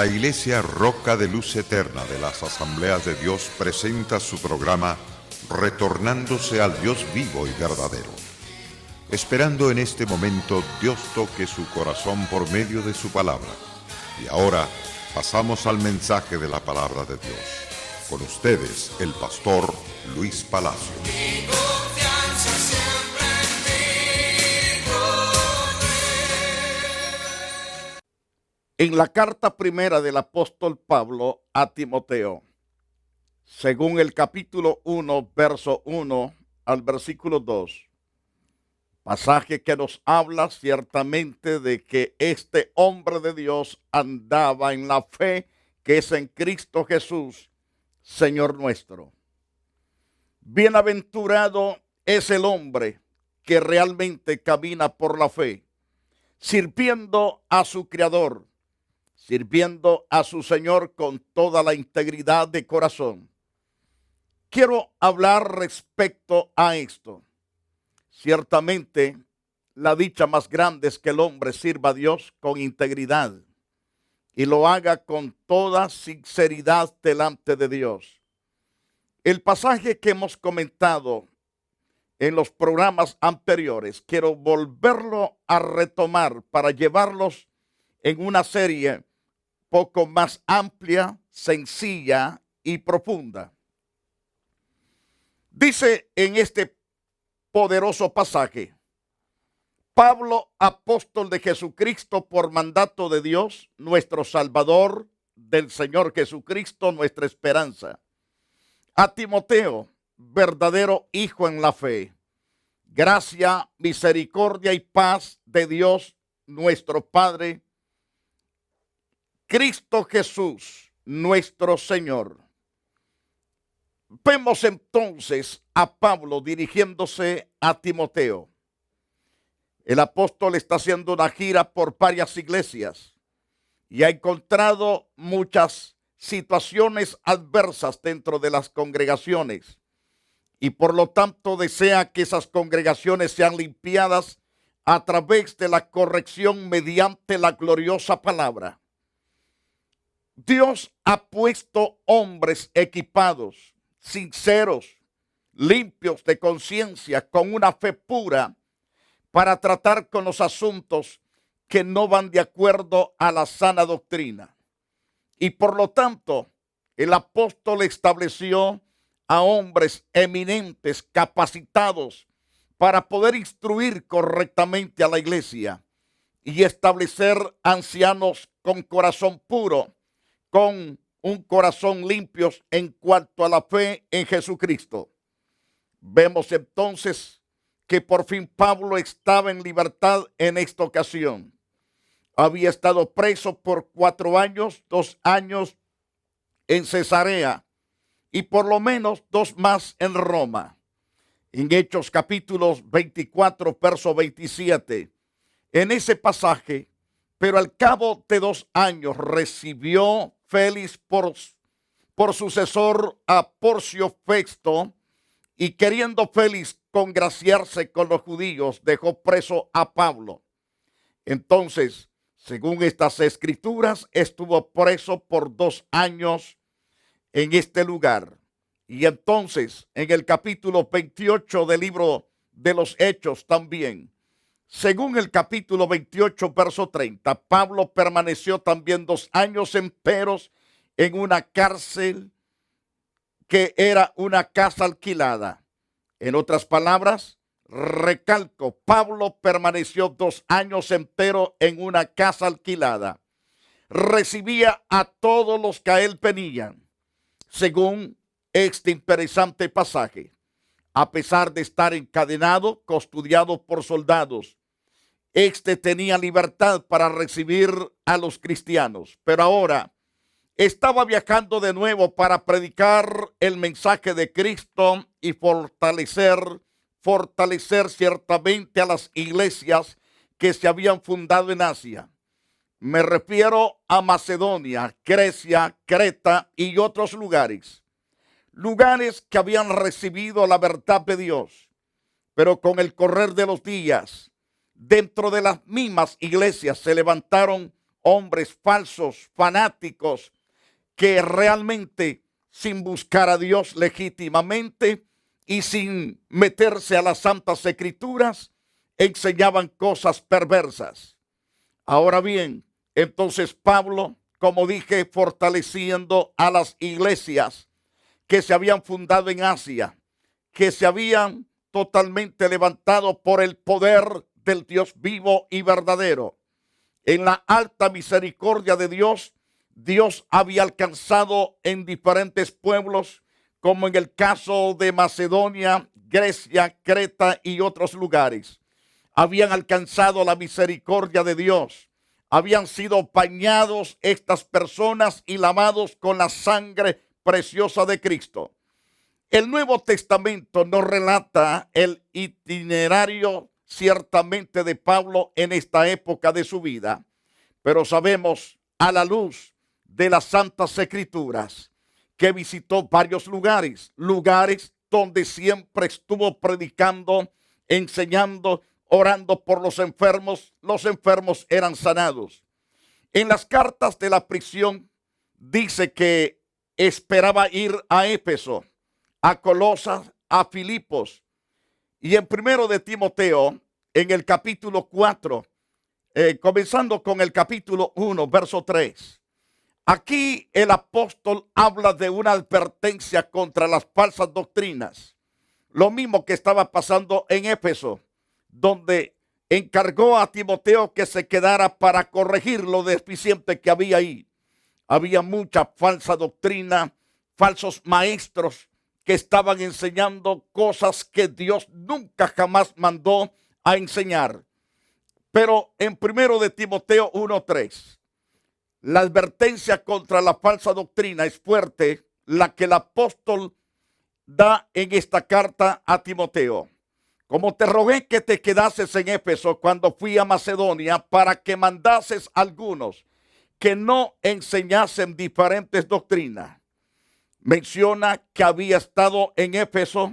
La Iglesia Roca de Luz Eterna de las Asambleas de Dios presenta su programa Retornándose al Dios vivo y verdadero. Esperando en este momento Dios toque su corazón por medio de su palabra. Y ahora pasamos al mensaje de la palabra de Dios. Con ustedes, el pastor Luis Palacio. En la carta primera del apóstol Pablo a Timoteo, según el capítulo 1, verso 1 al versículo 2, pasaje que nos habla ciertamente de que este hombre de Dios andaba en la fe que es en Cristo Jesús, Señor nuestro. Bienaventurado es el hombre que realmente camina por la fe, sirviendo a su Creador, sirviendo a su Señor con toda la integridad de corazón. Quiero hablar respecto a esto. Ciertamente, la dicha más grande es que el hombre sirva a Dios con integridad y lo haga con toda sinceridad delante de Dios. El pasaje que hemos comentado en los programas anteriores, quiero volverlo a retomar para llevarlos en una serie poco más amplia, sencilla y profunda. Dice en este poderoso pasaje: Pablo, apóstol de Jesucristo por mandato de Dios, nuestro Salvador, del Señor Jesucristo, nuestra esperanza. A Timoteo, verdadero hijo en la fe, gracia, misericordia y paz de Dios, nuestro Padre, Cristo Jesús, nuestro Señor. Vemos entonces a Pablo dirigiéndose a Timoteo. El apóstol está haciendo una gira por varias iglesias y ha encontrado muchas situaciones adversas dentro de las congregaciones y por lo tanto desea que esas congregaciones sean limpiadas a través de la corrección mediante la gloriosa palabra. Dios ha puesto hombres equipados, sinceros, limpios de conciencia, con una fe pura, para tratar con los asuntos que no van de acuerdo a la sana doctrina. Y por lo tanto, el apóstol estableció a hombres eminentes, capacitados, para poder instruir correctamente a la iglesia y establecer ancianos con corazón puro, con un corazón limpio en cuanto a la fe en Jesucristo. Vemos entonces que por fin Pablo estaba en libertad en esta ocasión. Había estado preso por 4 años, 2 años en Cesarea y por lo menos 2 más en Roma. En Hechos capítulos 24, verso 27, en ese pasaje: pero al cabo de 2 años recibió Félix por sucesor a Porcio Festo, y queriendo Félix congraciarse con los judíos, dejó preso a Pablo. Entonces, según estas escrituras, estuvo preso por 2 años en este lugar. Y entonces, en el capítulo 28 del libro de los Hechos también, según el capítulo 28, verso 30, Pablo permaneció también 2 años enteros en una cárcel que era una casa alquilada. En otras palabras, recalco, Pablo permaneció 2 años enteros en una casa alquilada. Recibía a todos los que a él venían, según este interesante pasaje. A pesar de estar encadenado, custodiado por soldados, tenía libertad para recibir a los cristianos. Pero ahora estaba viajando de nuevo para predicar el mensaje de Cristo y fortalecer ciertamente a las iglesias que se habían fundado en Asia. Me refiero a Macedonia, Grecia, Creta y otros lugares. Lugares que habían recibido la verdad de Dios, pero con el correr de los días, dentro de las mismas iglesias se levantaron hombres falsos, fanáticos, que realmente sin buscar a Dios legítimamente y sin meterse a las santas escrituras, enseñaban cosas perversas. Ahora bien, entonces Pablo, como dije, fortaleciendo a las iglesias que se habían fundado en Asia, que se habían totalmente levantado por el poder del Dios vivo y verdadero. En la alta misericordia de Dios, Dios había alcanzado en diferentes pueblos, como en el caso de Macedonia, Grecia, Creta y otros lugares. Habían alcanzado la misericordia de Dios. Habían sido bañados estas personas y lavados con la sangre preciosa de Cristo. El Nuevo Testamento nos relata el itinerario ciertamente de Pablo en esta época de su vida, pero sabemos a la luz de las Santas Escrituras que visitó varios lugares donde siempre estuvo predicando, enseñando, orando por los enfermos eran sanados. En las cartas de la prisión dice que esperaba ir a Éfeso, a Colosas, a Filipos, y en primero de Timoteo, en el capítulo 4, comenzando con el capítulo 1, verso 3. Aquí el apóstol habla de una advertencia contra las falsas doctrinas. Lo mismo que estaba pasando en Éfeso, donde encargó a Timoteo que se quedara para corregir lo deficiente que había ahí. Había mucha falsa doctrina, falsos maestros que estaban enseñando cosas que Dios nunca jamás mandó a enseñar. Pero en primero de Timoteo 1:3, la advertencia contra la falsa doctrina es fuerte, la que el apóstol da en esta carta a Timoteo. Como te rogué que te quedases en Éfeso cuando fui a Macedonia, para que mandases algunos que no enseñasen diferentes doctrinas. Menciona que había estado en Éfeso.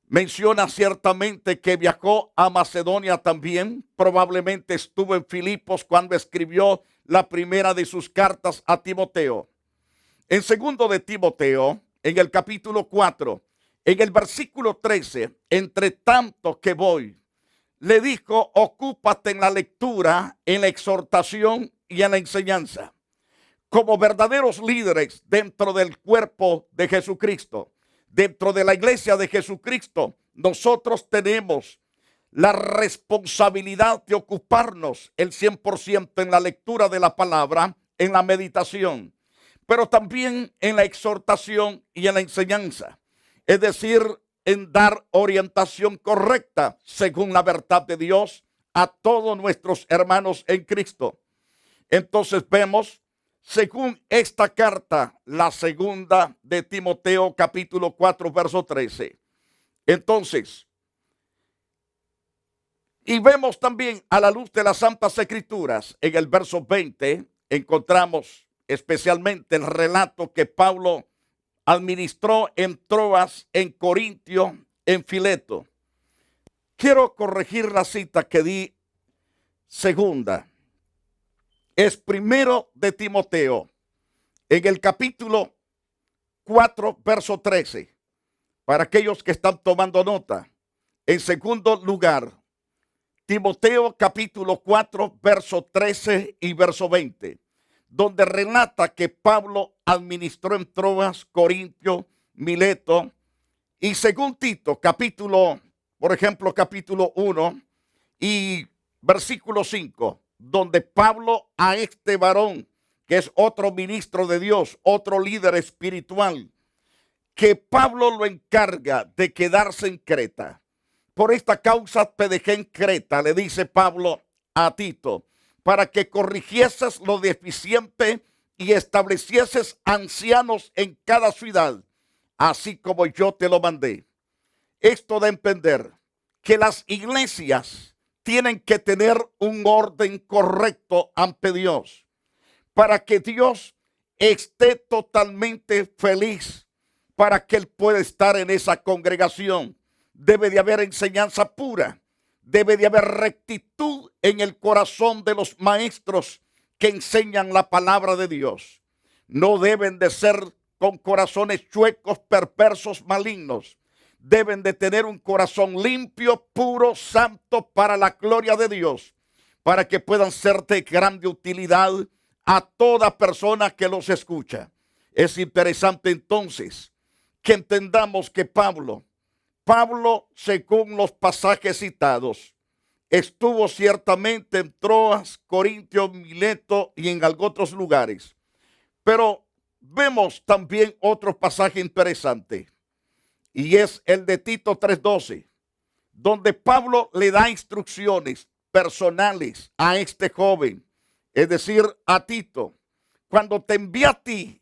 Menciona ciertamente que viajó a Macedonia también. Probablemente estuvo en Filipos cuando escribió la primera de sus cartas a Timoteo. En segundo de Timoteo, en el capítulo 4, en el versículo 13, entre tanto que voy, le dijo: ocúpate en la lectura, en la exhortación y en la enseñanza. Como verdaderos líderes dentro del cuerpo de Jesucristo, dentro de la iglesia de Jesucristo, nosotros tenemos la responsabilidad de ocuparnos el 100% en la lectura de la palabra, en la meditación, pero también en la exhortación y en la enseñanza. Es decir, en dar orientación correcta según la verdad de Dios a todos nuestros hermanos en Cristo. Entonces vemos, según esta carta, la segunda de Timoteo, capítulo 4, verso 13. Entonces, y vemos también a la luz de las Santas Escrituras, en el verso 20, encontramos especialmente el relato que Pablo administró en Troas, en Corintio, en Fileto. Quiero corregir la cita que di segunda. Es primero de Timoteo, en el capítulo 4, verso 13, para aquellos que están tomando nota. En segundo lugar, Timoteo capítulo 4, verso 13 y verso 20, donde relata que Pablo administró en Troas, Corintio, Mileto, y según Tito, capítulo 1 y versículo 5, donde Pablo a este varón, que es otro ministro de Dios, otro líder espiritual, que Pablo lo encarga de quedarse en Creta. Por esta causa te dejé en Creta, le dice Pablo a Tito, para que corrigieses lo deficiente y establecieses ancianos en cada ciudad, así como yo te lo mandé. Esto da a entender que las iglesias tienen que tener un orden correcto ante Dios, para que Dios esté totalmente feliz, para que Él pueda estar en esa congregación. Debe de haber enseñanza pura, debe de haber rectitud en el corazón de los maestros que enseñan la palabra de Dios. No deben de ser con corazones chuecos, perversos, malignos. Deben de tener un corazón limpio, puro, santo para la gloria de Dios, para que puedan ser de grande utilidad a toda persona que los escucha. Es interesante entonces que entendamos que Pablo, según los pasajes citados, estuvo ciertamente en Troas, Corintio, Mileto y en otros lugares. Pero vemos también otro pasaje interesante, y es el de Tito 3:12, donde Pablo le da instrucciones personales a este joven, es decir, a Tito. Cuando te envía a ti,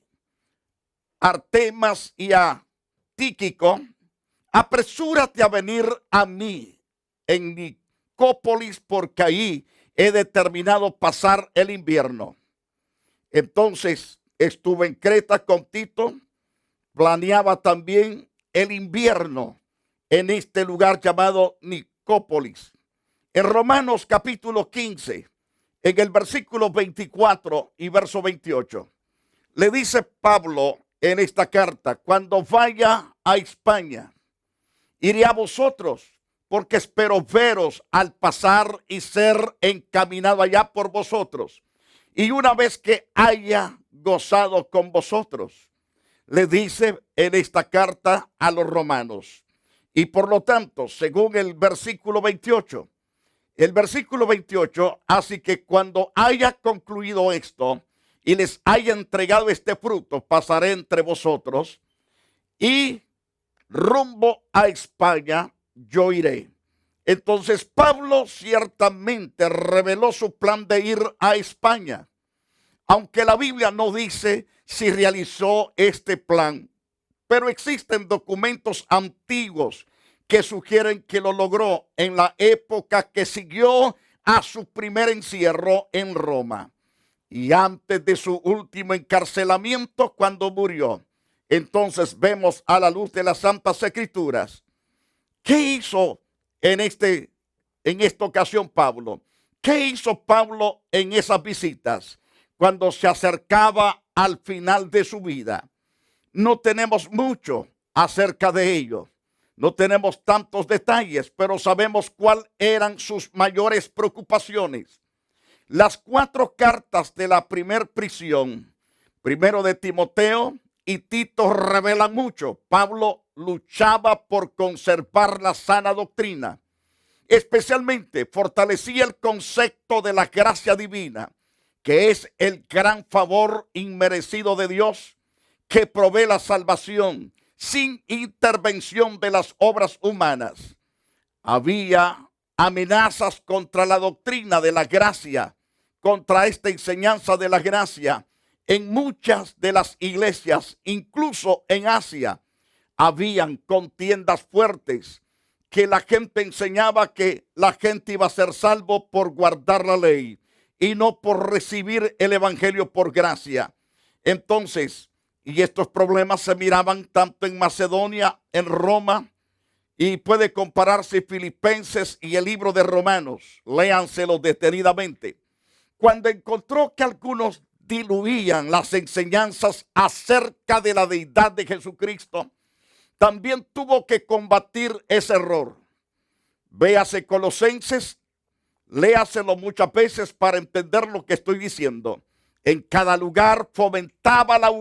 Artemas y a Tíquico, apresúrate a venir a mí en Nicópolis, porque ahí he determinado pasar el invierno. Entonces estuve en Creta con Tito, planeaba también el invierno en este lugar llamado Nicópolis. En Romanos capítulo 15, en el versículo 24 y verso 28, le dice Pablo en esta carta: cuando vaya a España, iré a vosotros, porque espero veros al pasar y ser encaminado allá por vosotros. Y una vez que haya gozado con vosotros, le dice en esta carta a los romanos. Y por lo tanto, según el versículo 28, así que cuando haya concluido esto y les haya entregado este fruto, pasaré entre vosotros y rumbo a España yo iré. Entonces Pablo ciertamente reveló su plan de ir a España, aunque la Biblia no dice si realizó este plan, pero existen documentos antiguos que sugieren que lo logró en la época que siguió a su primer encierro en Roma y antes de su último encarcelamiento cuando murió. Entonces vemos a la luz de las Santas Escrituras ¿qué hizo en esta ocasión Pablo? ¿Qué hizo Pablo en esas visitas cuando se acercaba al final de su vida? No tenemos mucho acerca de ello. No tenemos tantos detalles, pero sabemos cuáles eran sus mayores preocupaciones. Las 4 cartas de la primer prisión, primero de Timoteo y Tito, revelan mucho. Pablo luchaba por conservar la sana doctrina. Especialmente fortalecía el concepto de la gracia divina, que es el gran favor inmerecido de Dios que provee la salvación sin intervención de las obras humanas. Había amenazas contra la doctrina de la gracia, contra esta enseñanza de la gracia en muchas de las iglesias, incluso en Asia. Habían contiendas fuertes que la gente enseñaba que la gente iba a ser salvo por guardar la ley y no por recibir el evangelio por gracia. Entonces, y estos problemas se miraban tanto en Macedonia, en Roma, y puede compararse Filipenses y el libro de Romanos. Léanselo detenidamente. Cuando encontró que algunos diluían las enseñanzas acerca de la deidad de Jesucristo, también tuvo que combatir ese error. Véase Colosenses, léaselo muchas veces para entender lo que estoy diciendo. En cada lugar fomentaba la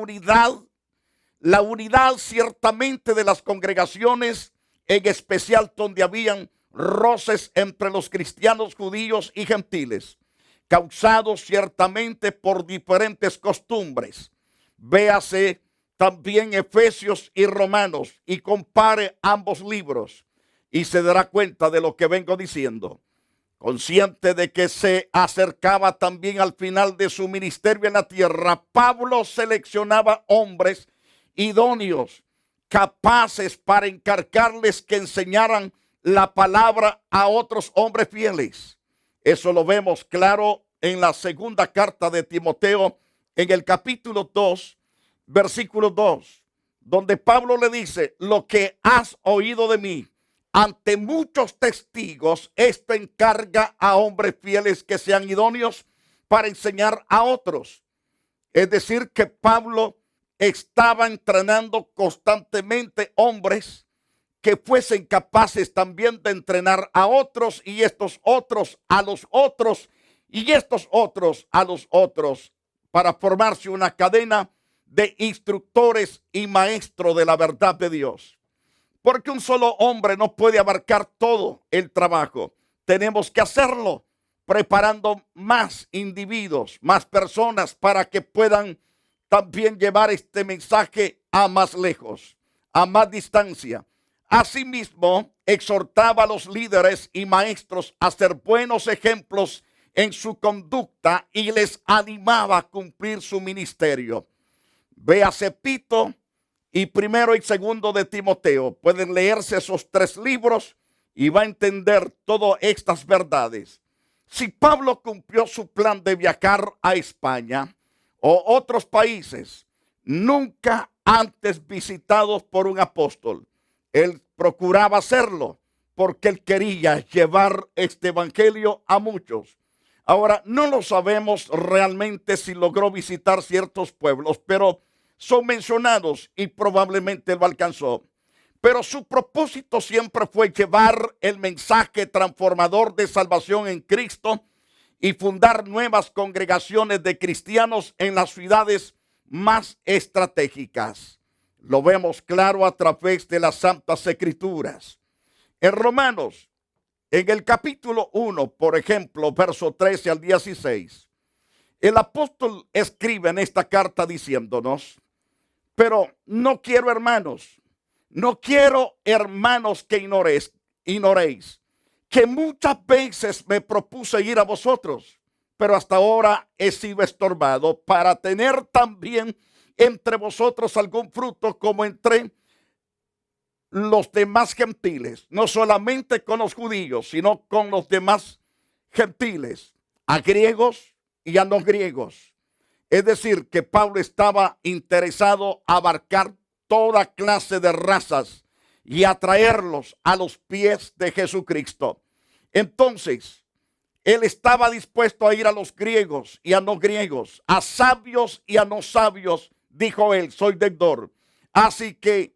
unidad ciertamente de las congregaciones, en especial donde habían roces entre los cristianos judíos y gentiles, causados ciertamente por diferentes costumbres. Véase también Efesios y Romanos y compare ambos libros y se dará cuenta de lo que vengo diciendo. Consciente de que se acercaba también al final de su ministerio en la tierra, Pablo seleccionaba hombres idóneos, capaces para encargarles que enseñaran la palabra a otros hombres fieles. Eso lo vemos claro en la segunda carta de Timoteo, en el capítulo 2, versículo 2, donde Pablo le dice: lo que has oído de mí ante muchos testigos, esto encarga a hombres fieles que sean idóneos para enseñar a otros. Es decir, que Pablo estaba entrenando constantemente hombres que fuesen capaces también de entrenar a otros, y estos otros a los otros, y estos otros a los otros, para formarse una cadena de instructores y maestros de la verdad de Dios. Porque un solo hombre no puede abarcar todo el trabajo. Tenemos que hacerlo preparando más individuos, más personas, para que puedan también llevar este mensaje a más lejos, a más distancia. Asimismo, exhortaba a los líderes y maestros a ser buenos ejemplos en su conducta y les animaba a cumplir su ministerio. Véase Tito y primero y segundo de Timoteo. Pueden leerse esos 3 libros y va a entender todas estas verdades. Si Pablo cumplió su plan de viajar a España o otros países nunca antes visitados por un apóstol, él procuraba hacerlo porque él quería llevar este evangelio a muchos. Ahora, no lo sabemos realmente si logró visitar ciertos pueblos, pero son mencionados y probablemente lo alcanzó. Pero su propósito siempre fue llevar el mensaje transformador de salvación en Cristo y fundar nuevas congregaciones de cristianos en las ciudades más estratégicas. Lo vemos claro a través de las Santas Escrituras. En Romanos, en el capítulo 1, por ejemplo, verso 13 al 16, el apóstol escribe en esta carta diciéndonos: pero no quiero, hermanos, que ignoréis que muchas veces me propuse ir a vosotros, pero hasta ahora he sido estorbado para tener también entre vosotros algún fruto como entre los demás gentiles, no solamente con los judíos, sino con los demás gentiles, a griegos y a no griegos. Es decir, que Pablo estaba interesado en abarcar toda clase de razas y atraerlos a los pies de Jesucristo. Entonces, él estaba dispuesto a ir a los griegos y a no griegos, a sabios y a no sabios, dijo él, soy deudor. Así que,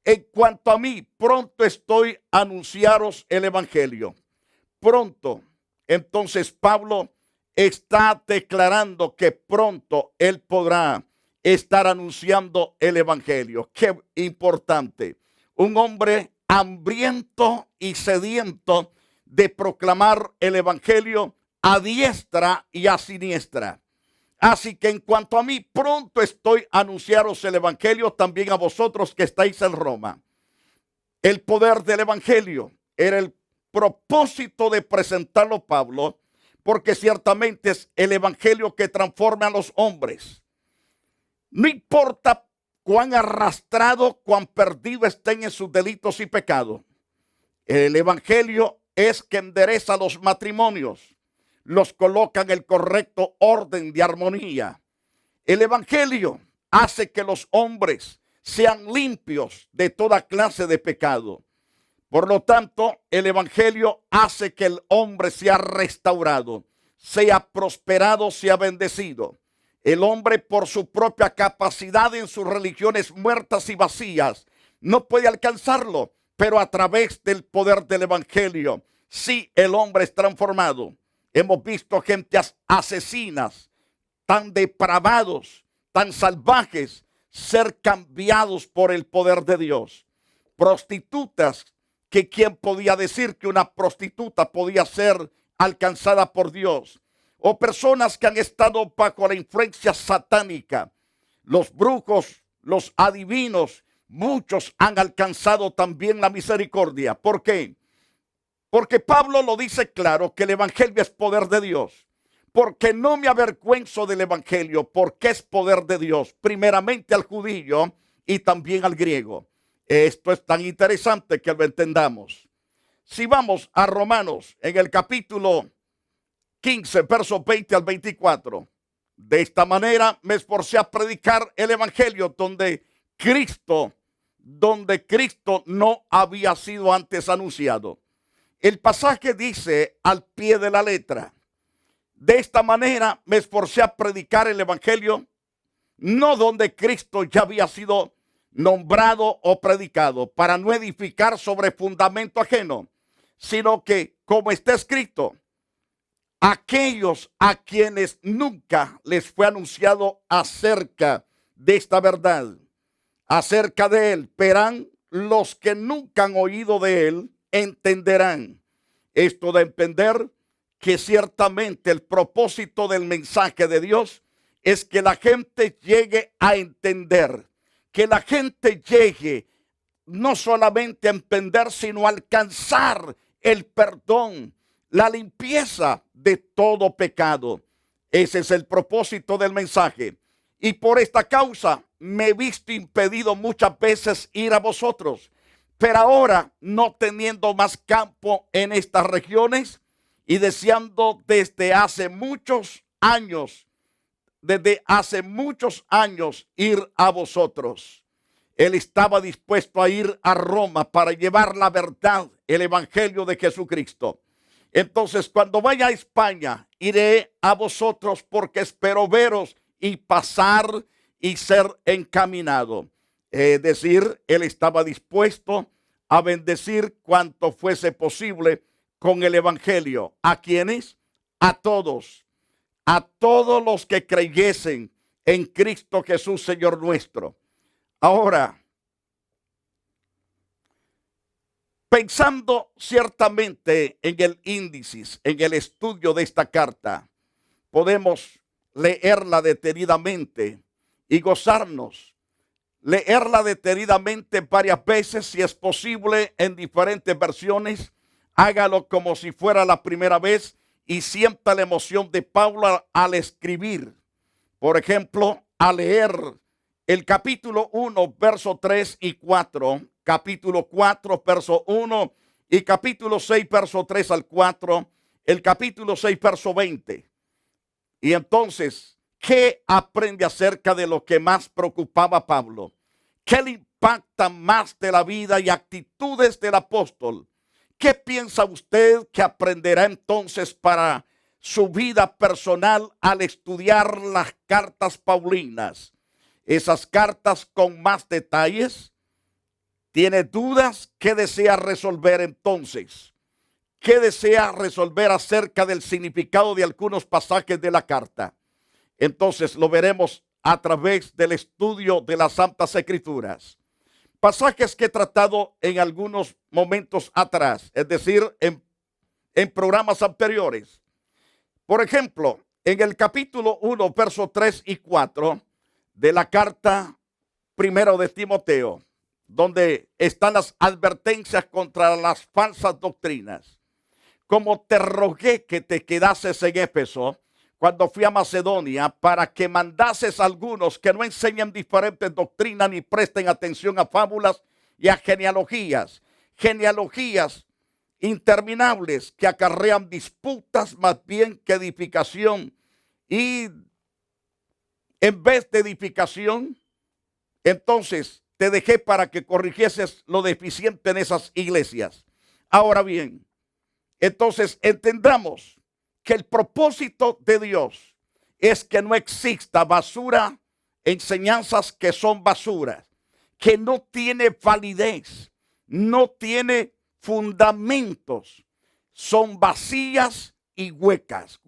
en cuanto a mí, pronto estoy a anunciaros el evangelio. Pronto. Entonces Pablo está declarando que pronto él podrá estar anunciando el evangelio. Qué importante. Un hombre hambriento y sediento de proclamar el evangelio a diestra y a siniestra. Así que en cuanto a mí, pronto estoy a anunciaros el evangelio también a vosotros que estáis en Roma. El poder del evangelio era el propósito de presentarlo Pablo, porque ciertamente es el evangelio que transforma a los hombres. No importa cuán arrastrado, cuán perdido estén en sus delitos y pecados. El evangelio es que endereza los matrimonios, los coloca en el correcto orden de armonía. El evangelio hace que los hombres sean limpios de toda clase de pecado. Por lo tanto, el evangelio hace que el hombre sea restaurado, sea prosperado, sea bendecido. El hombre, por su propia capacidad en sus religiones muertas y vacías, no puede alcanzarlo, pero a través del poder del evangelio, sí, el hombre es transformado. Hemos visto gente asesinas, tan depravados, tan salvajes, ser cambiados por el poder de Dios. Prostitutas, que quién podía decir que una prostituta podía ser alcanzada por Dios. O personas que han estado bajo la influencia satánica. Los brujos, los adivinos, muchos han alcanzado también la misericordia. ¿Por qué? Porque Pablo lo dice claro, que el evangelio es poder de Dios. Porque no me avergüenzo del evangelio, porque es poder de Dios, primeramente al judío y también al griego. Esto es tan interesante que lo entendamos. Si vamos a Romanos, en el capítulo 15, versos 20 al 24. De esta manera me esforcé a predicar el evangelio donde Cristo no había sido antes anunciado. El pasaje dice al pie de la letra: De esta manera me esforcé a predicar el evangelio, no donde Cristo ya había sido nombrado o predicado, para no edificar sobre fundamento ajeno, sino que, como está escrito, aquellos a quienes nunca les fue anunciado acerca de esta verdad, acerca de él, verán los que nunca han oído de él, entenderán. Esto de entender que ciertamente el propósito del mensaje de Dios es que la gente llegue a entender, que la gente llegue no solamente a entender, sino a alcanzar el perdón, la limpieza de todo pecado. Ese es el propósito del mensaje. Y por esta causa me he visto impedido muchas veces ir a vosotros. Pero ahora, no teniendo más campo en estas regiones y deseando desde hace muchos años ir a vosotros. Él estaba dispuesto a ir a Roma para llevar la verdad, el evangelio de Jesucristo. Entonces, cuando vaya a España, iré a vosotros porque espero veros y pasar y ser encaminado. Es decir, él estaba dispuesto a bendecir cuanto fuese posible con el evangelio. ¿A quiénes? A todos los que creyesen en Cristo Jesús, Señor nuestro. Ahora, pensando ciertamente en el índice, en el estudio de esta carta, podemos leerla detenidamente y gozarnos. Leerla detenidamente varias veces, si es posible, en diferentes versiones. Hágalo como si fuera la primera vez y sienta la emoción de Pablo al escribir. Por ejemplo, a leer el capítulo 1, verso 3 y 4, capítulo 4, verso 1 y capítulo 6, verso 3 al 4, el capítulo 6, verso 20. Y entonces, ¿qué aprende acerca de lo que más preocupaba a Pablo? ¿Qué le impacta más de la vida y actitudes del apóstol? ¿Qué piensa usted que aprenderá entonces para su vida personal al estudiar las cartas paulinas? Esas cartas con más detalles. ¿Tiene dudas? ¿Qué desea resolver entonces? ¿Qué desea resolver acerca del significado de algunos pasajes de la carta? Entonces lo veremos a través del estudio de las Santas Escrituras. Pasajes que he tratado en algunos momentos atrás, es decir, en programas anteriores. Por ejemplo, en el capítulo 1, versos 3 y 4 de la carta primero de Timoteo, donde están las advertencias contra las falsas doctrinas. Como te rogué que te quedases en Éfeso cuando fui a Macedonia, para que mandases a algunos que no enseñen diferentes doctrinas ni presten atención a fábulas y a genealogías interminables que acarrean disputas más bien que edificación. Y en vez de edificación, entonces te dejé para que corrigieses lo deficiente en esas iglesias. Ahora bien, entonces entendamos que el propósito de Dios es que no exista basura, enseñanzas que son basuras, que no tiene validez, no tiene fundamentos, son vacías y huecas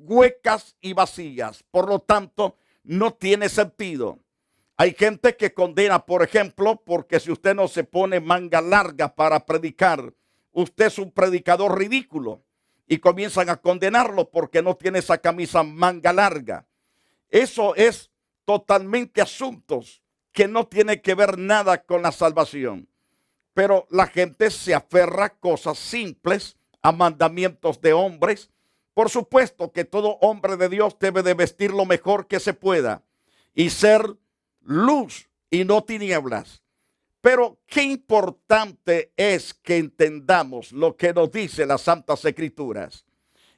y vacías. Por lo tanto, no tiene sentido. Hay gente que condena, por ejemplo, porque si usted no se pone manga larga para predicar, usted es un predicador ridículo. Y comienzan a condenarlo porque no tiene esa camisa manga larga. Eso es totalmente asuntos que no tienen que ver nada con la salvación. Pero la gente se aferra a cosas simples, a mandamientos de hombres. Por supuesto que todo hombre de Dios debe de vestir lo mejor que se pueda y ser luz y no tinieblas. Pero qué importante es que entendamos lo que nos dice las Santas Escrituras.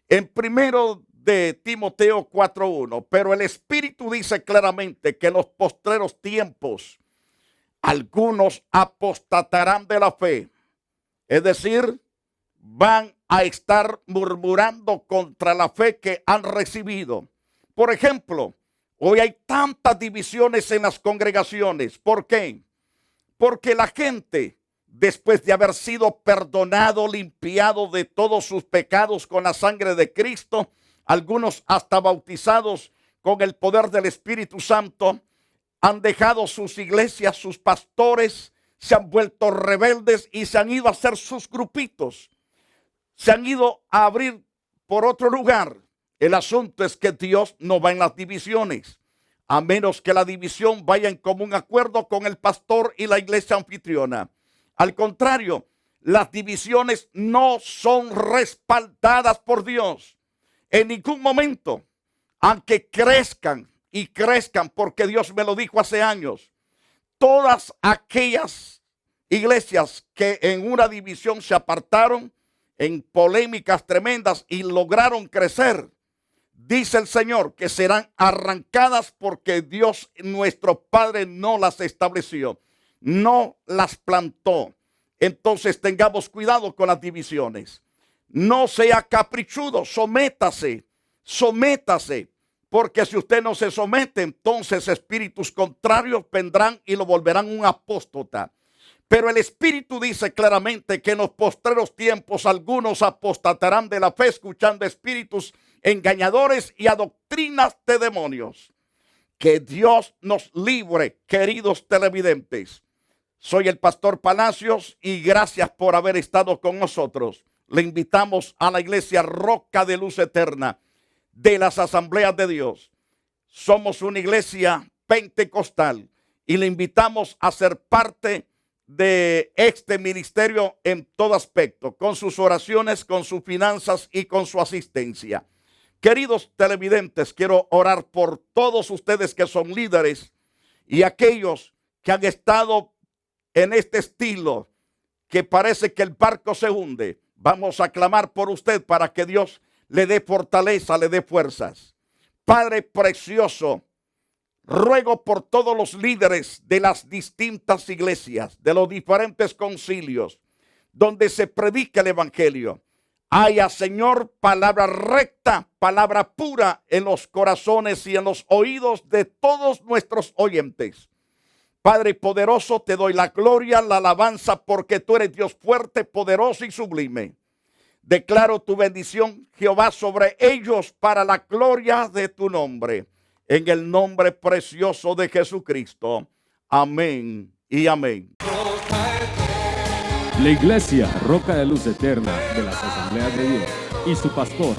En primero de Timoteo 4:1, pero el Espíritu dice claramente que en los postreros tiempos algunos apostatarán de la fe. Es decir, van a estar murmurando contra la fe que han recibido. Por ejemplo, hoy hay tantas divisiones en las congregaciones. ¿Por qué? Porque la gente, después de haber sido perdonado, limpiado de todos sus pecados con la sangre de Cristo, algunos hasta bautizados con el poder del Espíritu Santo, han dejado sus iglesias, sus pastores, se han vuelto rebeldes y se han ido a hacer sus grupitos. Se han ido a abrir por otro lugar. El asunto es que Dios no va en las divisiones, a menos que la división vaya en común acuerdo con el pastor y la iglesia anfitriona. Al contrario, las divisiones no son respaldadas por Dios en ningún momento, aunque crezcan y crezcan, porque Dios me lo dijo hace años. Todas aquellas iglesias que en una división se apartaron en polémicas tremendas y lograron crecer, dice el Señor que serán arrancadas porque Dios nuestro Padre no las estableció, no las plantó. Entonces tengamos cuidado con las divisiones. No sea caprichudo, sométase, porque si usted no se somete, entonces espíritus contrarios vendrán y lo volverán un apóstata. Pero el Espíritu dice claramente que en los postreros tiempos algunos apostatarán de la fe, escuchando espíritus engañadores y a doctrinas de demonios. Que Dios nos libre, queridos televidentes. Soy el pastor Palacios y gracias por haber estado con nosotros. Le invitamos a la iglesia Roca de Luz Eterna de las Asambleas de Dios. Somos una iglesia pentecostal y le invitamos a ser parte de este ministerio en todo aspecto, con sus oraciones, con sus finanzas y con su asistencia. Queridos televidentes, quiero orar por todos ustedes que son líderes y aquellos que han estado en este estilo que parece que el barco se hunde. Vamos a clamar por usted para que Dios le dé fortaleza, le dé fuerzas. Padre precioso, ruego por todos los líderes de las distintas iglesias, de los diferentes concilios, donde se predica el evangelio. Haya, Señor, palabra recta, palabra pura en los corazones y en los oídos de todos nuestros oyentes. Padre poderoso, te doy la gloria, la alabanza, porque tú eres Dios fuerte, poderoso y sublime. Declaro tu bendición, Jehová, sobre ellos para la gloria de tu nombre. En el nombre precioso de Jesucristo. Amén y amén. La iglesia Roca de Luz Eterna de las Asambleas de Dios y su pastor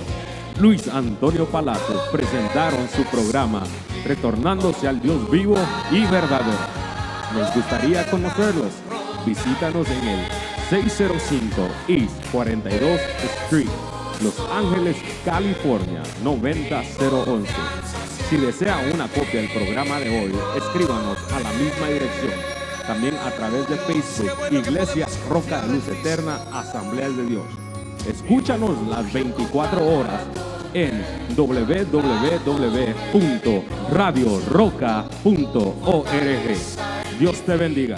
Luis Antonio Palacios presentaron su programa Retornándose al Dios vivo y verdadero. Nos gustaría conocerlos. Visítanos en el 605 East 42 Street, Los Ángeles, California 90011. Si desea una copia del programa de hoy, escríbanos a la misma dirección. También a través de Facebook, Iglesia Roca de Luz Eterna, Asambleas de Dios. Escúchanos las 24 horas en www.radioroca.org. Dios te bendiga.